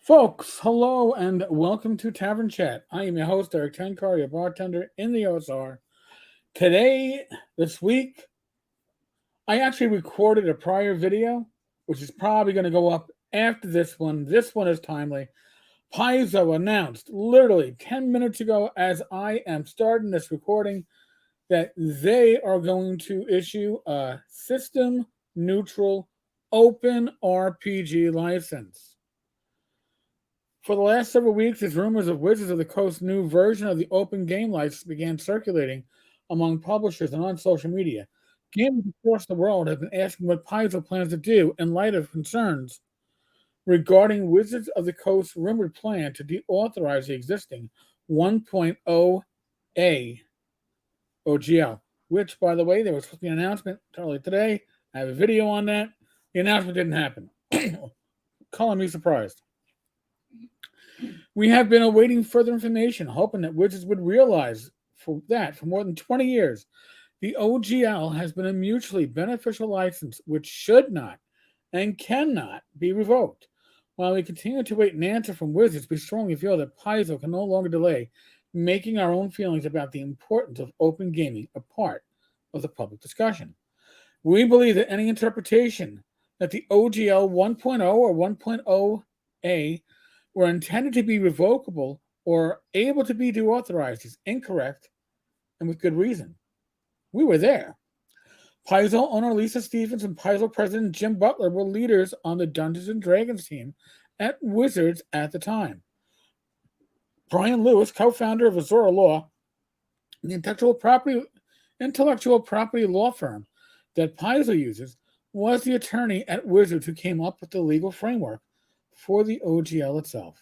Folks, hello and welcome to Tavern Chat. I am your host, Eric Tenkar, your bartender in the OSR. Today, this week, I actually recorded a prior video, which is probably going to go up after this one. This one is timely. Paizo announced literally 10 minutes ago, as I am starting this recording, that they are going to issue a system neutral open RPG license. For the last several weeks, as rumors of Wizards of the Coast's new version of the open game license began circulating among publishers and on social media. Gamers across the world have been asking what Paizo plans to do in light of concerns regarding Wizards of the Coast's rumored plan to deauthorize the existing 1.0A OGL, which, by the way, there was supposed to be an announcement earlier today. I have a video on that. The announcement didn't happen. Calling me surprised. We have been awaiting further information, hoping that Wizards would realize for more than 20 years, the OGL has been a mutually beneficial license which should not and cannot be revoked. While we continue to wait an answer from Wizards, we strongly feel that Paizo can no longer delay making our own feelings about the importance of open gaming a part of the public discussion. We believe that any interpretation that the OGL 1.0 or 1.0A were intended to be revocable or able to be deauthorized is incorrect, and with good reason. We were there. Paizo owner Lisa Stevens and Paizo president Jim Butler were leaders on the Dungeons & Dragons team at Wizards at the time. Brian Lewis, co-founder of Azora Law, the intellectual property law firm that Paizo uses, was the attorney at Wizards who came up with the legal framework for the OGL itself.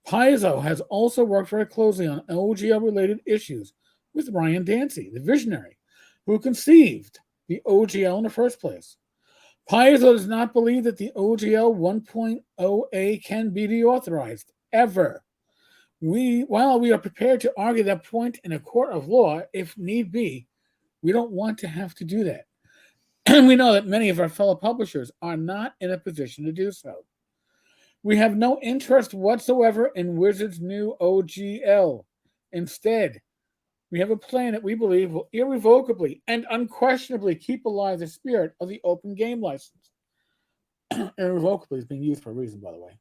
Paizo has also worked very closely on OGL-related issues with Ryan Dancy, the visionary, who conceived the OGL in the first place. Paizo does not believe that the OGL 1.0A can be deauthorized, ever. While we are prepared to argue that point in a court of law, if need be, we don't want to have to do that. And we know that many of our fellow publishers are not in a position to do so. We have no interest whatsoever in Wizards' new OGL. Instead, we have a plan that we believe will irrevocably and unquestionably keep alive the spirit of the open game license. Irrevocably is being used for a reason, by the way.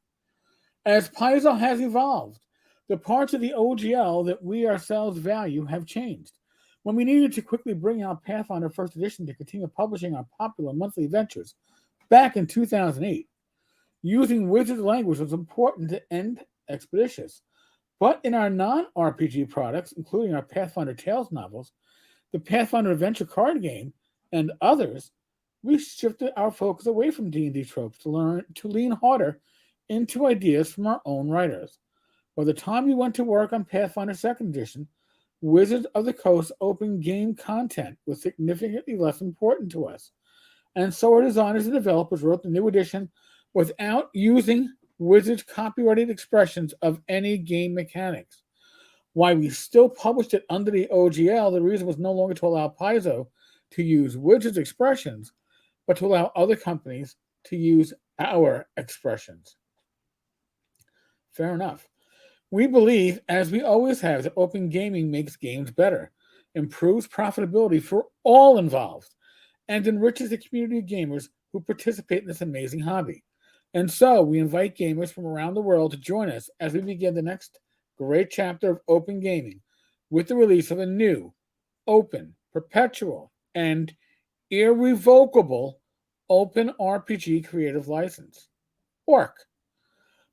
As Paizo has evolved, the parts of the OGL that we ourselves value have changed. When we needed to quickly bring out Pathfinder First Edition to continue publishing our popular monthly adventures back in 2008, using Wizards language was important and expeditious. But in our non-RPG products, including our Pathfinder Tales novels, the Pathfinder Adventure card game, and others, we shifted our focus away from D&D tropes to lean harder into ideas from our own writers. By the time we went to work on Pathfinder 2nd Edition, Wizards of the Coast open game content was significantly less important to us. And so our designers and developers wrote the new edition without using Wizards' copyrighted expressions of any game mechanics. Why we still published it under the OGL, the reason was no longer to allow Paizo to use Wizards' expressions, but to allow other companies to use our expressions. Fair enough. We believe, as we always have, that open gaming makes games better, improves profitability for all involved, and enriches the community of gamers who participate in this amazing hobby. And so we invite gamers from around the world to join us as we begin the next great chapter of open gaming with the release of a new, open, perpetual, and irrevocable open RPG creative license, ORC.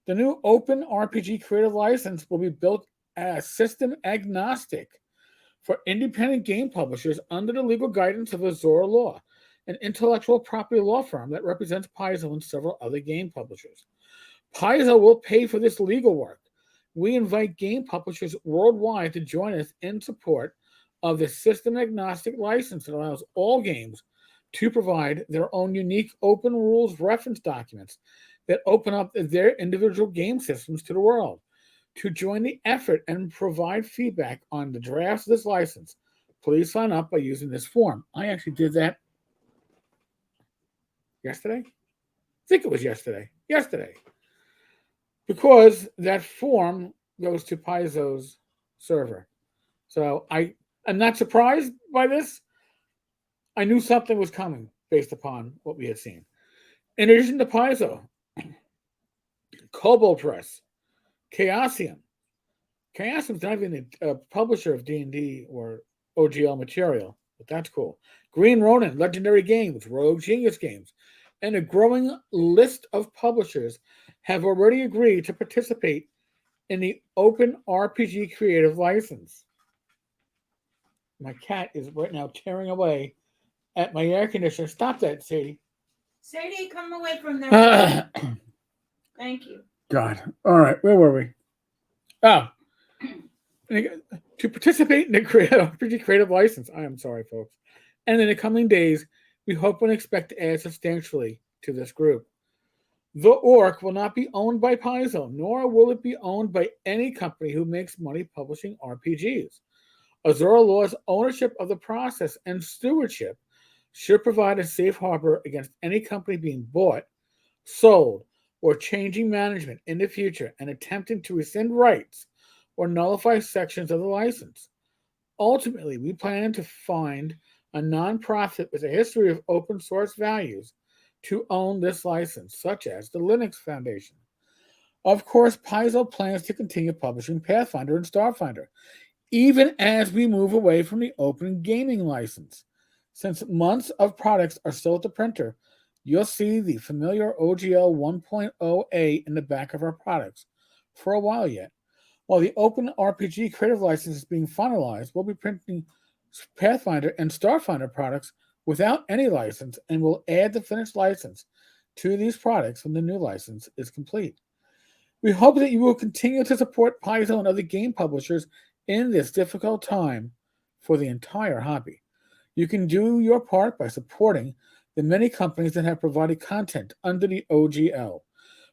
The new open RPG creative license will be built as system agnostic for independent game publishers under the legal guidance of Azora Law, an intellectual property law firm that represents Paizo and several other game publishers. Paizo will pay for this legal work. We invite game publishers worldwide to join us in support of the system-agnostic license that allows all games to provide their own unique open rules reference documents that open up their individual game systems to the world. To join the effort and provide feedback on the drafts of this license, please sign up by using this form. I actually did that yesterday? I think it was yesterday. because that form goes to Paizo's server. So I am not surprised by this. I knew something was coming based upon what we had seen. In addition to Paizo, Kobold Press, Chaosium. Chaosium's not even a publisher of D&D or OGL material, but that's cool. Green Ronin, Legendary Games, Rogue Genius Games, and a growing list of publishers have already agreed to participate in the Open RPG Creative License. My cat is right now tearing away at my air conditioner. Stop that, Sadie. Sadie, come away from there. Thank you. God. All right, where were we? Oh. To participate in the RPG Creative License. I am sorry, folks. And in the coming days, we hope and expect to add substantially to this group. The ORC will not be owned by Paizo, nor will it be owned by any company who makes money publishing RPGs. Azura Law's ownership of the process and stewardship should provide a safe harbor against any company being bought, sold, or changing management in the future and attempting to rescind rights or nullify sections of the license. Ultimately, we plan to find a nonprofit with a history of open source values to own this license, such as the Linux Foundation. Of course, Paizo plans to continue publishing Pathfinder and Starfinder, even as we move away from the open gaming license. Since months of products are still at the printer, you'll see the familiar OGL 1.0A in the back of our products for a while yet. While the Open RPG Creative License is being finalized, we'll be printing Pathfinder and Starfinder products without any license, and will add the finished license to these products when the new license is complete. We hope that you will continue to support Paizo and other game publishers in this difficult time for the entire hobby. You can do your part by supporting the many companies that have provided content under the OGL.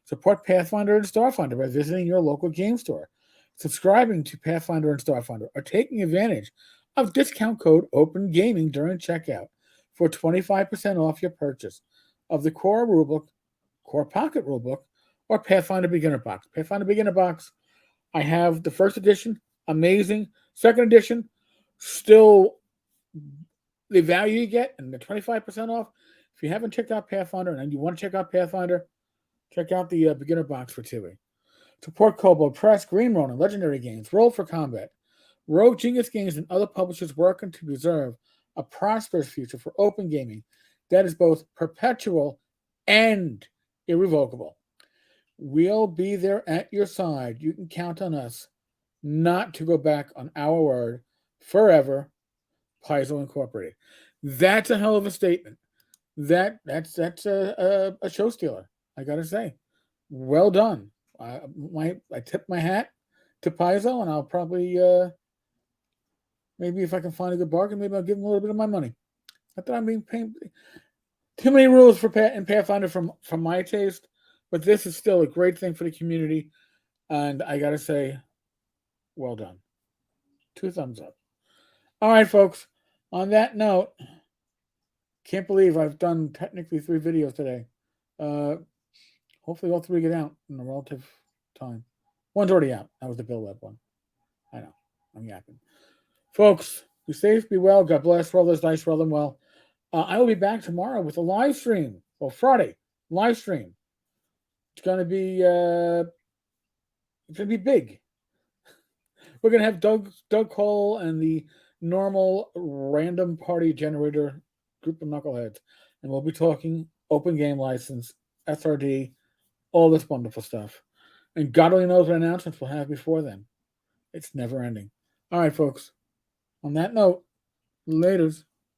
Support Pathfinder and Starfinder by visiting your local game store, subscribing to Pathfinder and Starfinder, or taking advantage of discount code OpenGaming during checkout for 25% off your purchase of the Core Rulebook, Core Pocket Rulebook, or Pathfinder Beginner Box. Pathfinder Beginner Box, I have the first edition, amazing. Second edition, still the value you get and the 25% off. If you haven't checked out Pathfinder and you want to check out Pathfinder, check out the Beginner Box for Tui. Support Kobold Press, Green Ronin, Legendary Games, Roll for Combat, Rogue Genius Games, and other publishers working to preserve a prosperous future for open gaming that is both perpetual and irrevocable. We'll be there at your side. You can count on us not to go back on our word forever. Paizo Incorporated. That's a hell of a statement. That's a show stealer. I gotta say, well done. I tip my hat to Paizo, and I'll probably maybe if I can find a good bargain, maybe I'll give them a little bit of my money. Not that I'm being paying too many rules for Pathfinder from my taste, but this is still a great thing for the community, and I gotta say, well done. 2 thumbs up. All right, folks. On that note, can't believe I've done technically 3 videos today. Hopefully all 3 get out in a relative time. One's already out. That was the Bill Webb one. I know. I'm yapping. Folks, be safe, be well. God bless. Roll those dice, roll them well. I will be back tomorrow with a live stream. Well, Friday, live stream. It's gonna be big. We're gonna have Doug Cole and the normal random party generator group of knuckleheads, and we'll be talking open game license, SRD, all this wonderful stuff. And God only knows what announcements we'll have before then. It's never ending. All right, folks. On that note, laters.